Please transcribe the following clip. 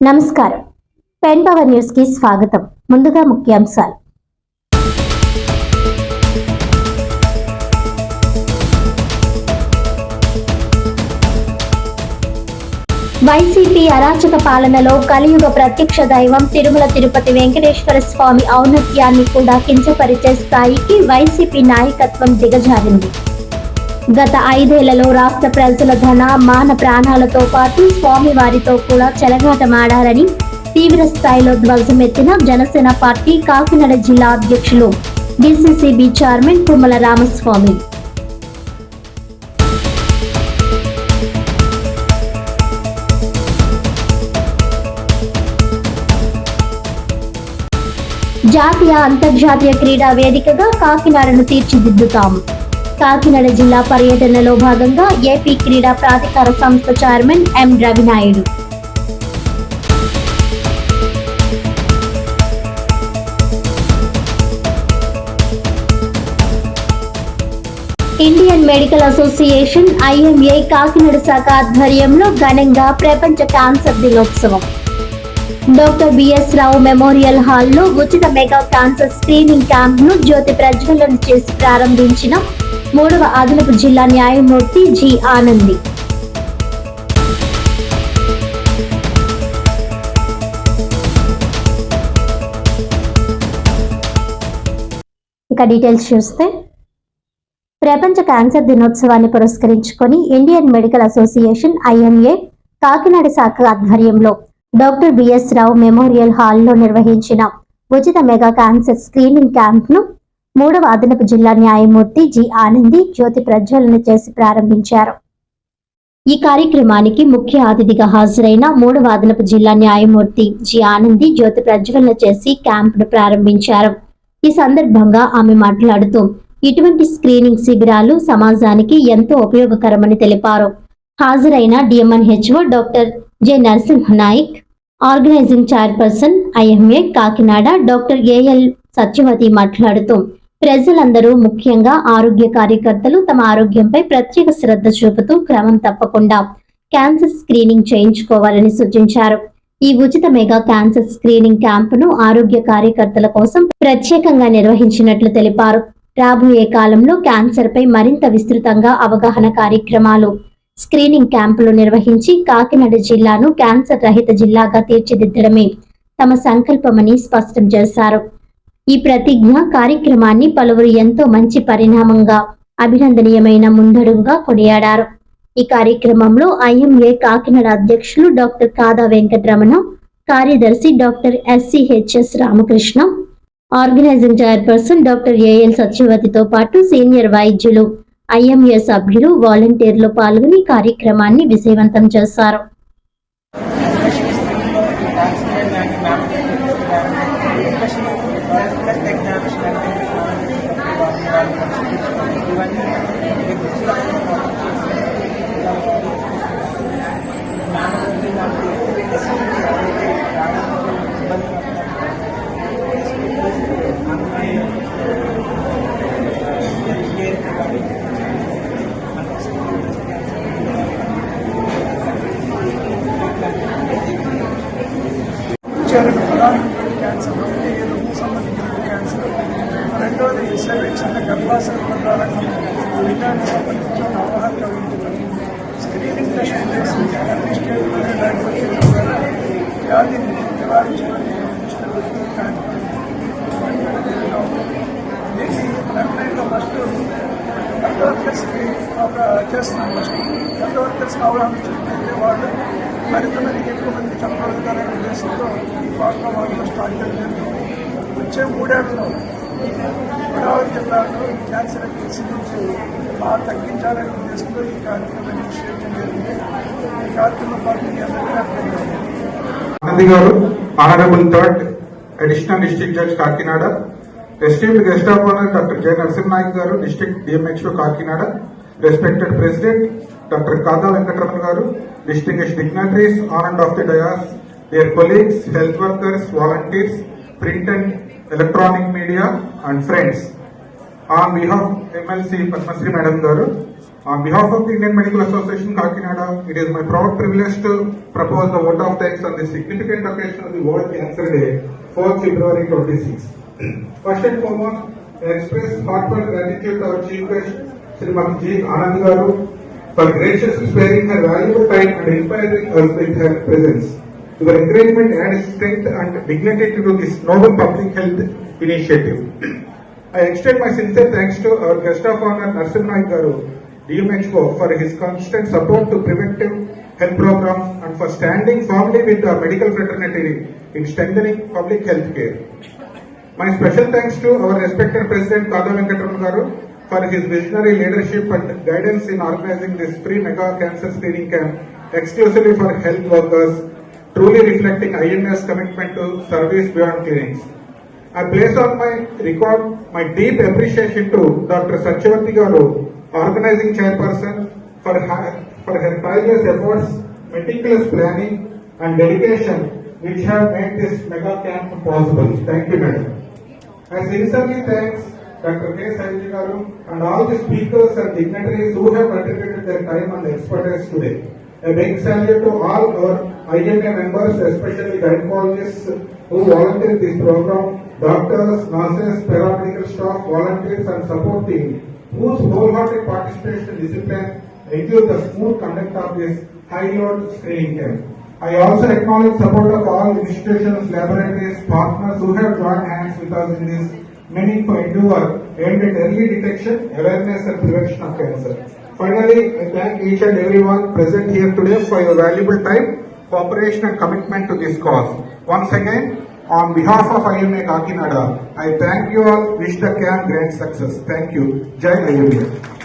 నమస్కారం. Pen power news కి స్వాగతం. ముందుగా ముఖ్యాంశాలు. వైసీపీ అరాచక పాలనలో కలియుగ ప్రత్యక్ష దైవం తిరుమల తిరుపతి వెంకటేశ్వర స్వామి ఔన్నత్యాన్ని కూడా కించపరిచే స్థాయికి వైసీపీ నాయకత్వం దిగజారింది. గత 5 ఏళ్లలో రాష్ట్ర ప్రజల ధన మాన ప్రాణాలతో పాటు స్వామివారితో కూడా చెలగాటమాడారని తీవ్ర స్థాయిలో ధ్వజమెత్తిన జనసేన పార్టీ కాకినాడ జిల్లా అధ్యక్షులు డిసిసిబి చైర్మన్ తుమ్మల రామస్వామి. జాతీయ అంతర్జాతీయ క్రీడా వేదికగా కాకినాడను తీర్చిదిద్దుతాం. కాకినాడ జిల్లా పర్యటనలో భాగంగా ఏపీ క్రీడా ప్రాధికార సంస్థ chairman M Ravi Naidu. Indian medical association IMA Kakinada శాఖ ఆధ్వర్యంలో ఘనంగా ప్రపంచ క్యాన్సర్ దినోత్సవం. డాక్టర్ బిఎస్ రావు మెమోరియల్ హాల్లో ఉచిత మెగా క్యాన్సర్ స్క్రీనింగ్ క్యాంప్ ను జ్యోతి ప్రజ్వలన చేసి ప్రారంభించిన 3వ అదనపు జిల్లా న్యాయమూర్తి జి ఆనంది. ఇక డీటెయిల్స్ చూస్తే, ప్రపంచ క్యాన్సర్ దినోత్సవాన్ని పురస్కరించుకొని Indian medical association IMA Kakinada శాఖ ఆధ్వర్యంలో డాక్టర్ బిఎస్ రావు మెమోరియల్ హాల్లో నిర్వహించిన ఉచిత మెగా క్యాన్సర్ స్క్రీనింగ్ క్యాంప్ ను 3వ అదనపు జిల్లా న్యాయమూర్తి జి ఆనంది జ్యోతి ప్రజ్వలన చేసి ప్రారంభించారు. ఈ కార్యక్రమానికి ముఖ్య అతిథిగా హాజరైన 3వ అదనపు జిల్లా న్యాయమూర్తి జి ఆనంది జ్యోతి ప్రజ్వలన చేసి క్యాంపును ప్రారంభించారు. ఈ సందర్భంగా ఆమె మాట్లాడుతూ ఇటువంటి స్క్రీనింగ్ శిబిరాలు సమాజానికి ఎంతో ఉపయోగకరమని తెలిపారు. హాజరైన DMNHO doctor J Narasimhanayak, organizing chairperson IMA Kakinada doctor AL Satyavathi మాట్లాడుతూ ప్రజలందరూ ముఖ్యంగా ఆరోగ్య కార్యకర్తలు తమ ఆరోగ్యంపై ప్రత్యేక శ్రద్ధ చూపుతూ క్రమం తప్పకుండా క్యాన్సర్ స్క్రీనింగ్ చేయించుకోవాలని సూచించారు. ఈ ఉచిత మెగా క్యాన్సర్ స్క్రీనింగ్ క్యాంపును ఆరోగ్య కార్యకర్తల కోసం ప్రత్యేకంగా నిర్వహించినట్లు తెలిపారు. రాబోయే కాలంలో క్యాన్సర్ పై మరింత విస్తృతంగా అవగాహన కార్యక్రమాలు, స్క్రీనింగ్ క్యాంపులు నిర్వహించి కాకినాడ జిల్లాను క్యాన్సర్ రహిత జిల్లాగా తీర్చిదిద్దడమే తమ సంకల్పమని స్పష్టం చేశారు. ఈ ప్రతిజ్ఞ కార్యక్రమాన్ని పలువురు ఎంతో మంచి పరిణామంగా, అభినందనీయమైన ముందడుగుగా కొనియాడారు. ఈ కార్యక్రమంలో ఐఎంఏ కాకినాడ అధ్యక్షులు డాక్టర్ కాదా వెంకటరమణ, కార్యదర్శి doctor S C H S Ramakrishna, organising chairperson doctor A L సత్యవతితో పాటు సీనియర్ వైద్యులు, ఐఎంఏ సభ్యులు, వాలంటీర్లు పాల్గొని కార్యక్రమాన్ని విజయవంతం చేశారు. క్యాన్సర్ సంబంధించిన క్యాన్సర్, రెండోది సెర్విక్స్ అంటే గర్భాశయ ప్రకారంగా విజ్ఞానికి సంబంధించిన అవగాహన కలిగించడం, స్క్రీనింగ్ టెస్ట్ చేసి అన్ని స్టేజ్లోనే వ్యాధిని నివారించడానికి దీన్ని వెబ్సైట్లో ఫస్ట్ హెల్త్ వర్కర్స్కి చేస్తున్నాం. ఫస్ట్ హెల్త్ వర్కర్స్కి అవగాహన ఇచ్చినట్లయితే వాళ్ళు మరింత మందికి ఎక్కువ మందికి చెప్పగలుగుతారనే ఉద్దేశంతో ఈ కార్యక్రమాలను స్టార్ట్ చేయలేదు. వచ్చే 3 ఏళ్లలో గోదావరి జిల్లాలో ఈ క్యాన్సర్ ఇన్సిడెన్స్ బాగా తగ్గించాలనే ఉద్దేశంతో ఈ కార్యక్రమం ఇనిషియేట్ జరిగింది. ఈ కార్యక్రమం party Anandi garu, honourable third additional district judge Kakinada, esteemed guest of honour doctor J Narasimhanayak garu, district D M H O Kakinada, respected president doctor Kada Venkataramana గారు, distinguished dignitaries on and off the dais, their colleagues, health workers, volunteers, print and electronic media and friends. On behalf of MLC Padmasri Madam Garu, On behalf of the Indian Medical Association, Kakinada, it is my proud privilege to propose the vote of thanks on this significant occasion of the World Cancer Day, 4th February 26. First and foremost, I express heartfelt gratitude to our Chief Guest, Srimati G. Anand Garu, for graciously sparing her valuable time and inspiring us with her presence. Your encouragement adds strength and dignity to this noble public health initiative. I extend my sincere thanks to our guest of honor, Narasimha Garu, DMHO, for his constant support to preventive health programs and for standing firmly with the medical fraternity in strengthening public health care. My special thanks to our respected President Kada Venkataraman Garu for his visionary leadership and guidance in organizing this free mega cancer screening camp exclusively for health workers, truly reflecting IMA's commitment to service beyond clinics. I place on my record my deep appreciation to Dr. Satyavati Garu, organizing chairperson, for her tireless efforts, meticulous planning and dedication which have made this mega camp possible. Thank you, madam. I sincerely thanks Dr. K. Saiji Garu and all the speakers and dignitaries who have contributed their time and expertise today. A big salute to all our IMA members, especially gynecologists who volunteer this program, doctors, nurses, paramedical staff, volunteers and support team whose wholehearted participation and discipline ensure the smooth conduct of this high-load screening camp. I also acknowledge support of all institutions, laboratories, partners who have joined hands with us in this meaningful endeavor aimed at early detection, awareness and prevention of cancer. Finally, I thank each and everyone present here today for your valuable time, cooperation and commitment to this cause. Once again, on behalf of IMA Kakinada, I thank you all, wish the camp great success. Thank you. Jai IMA.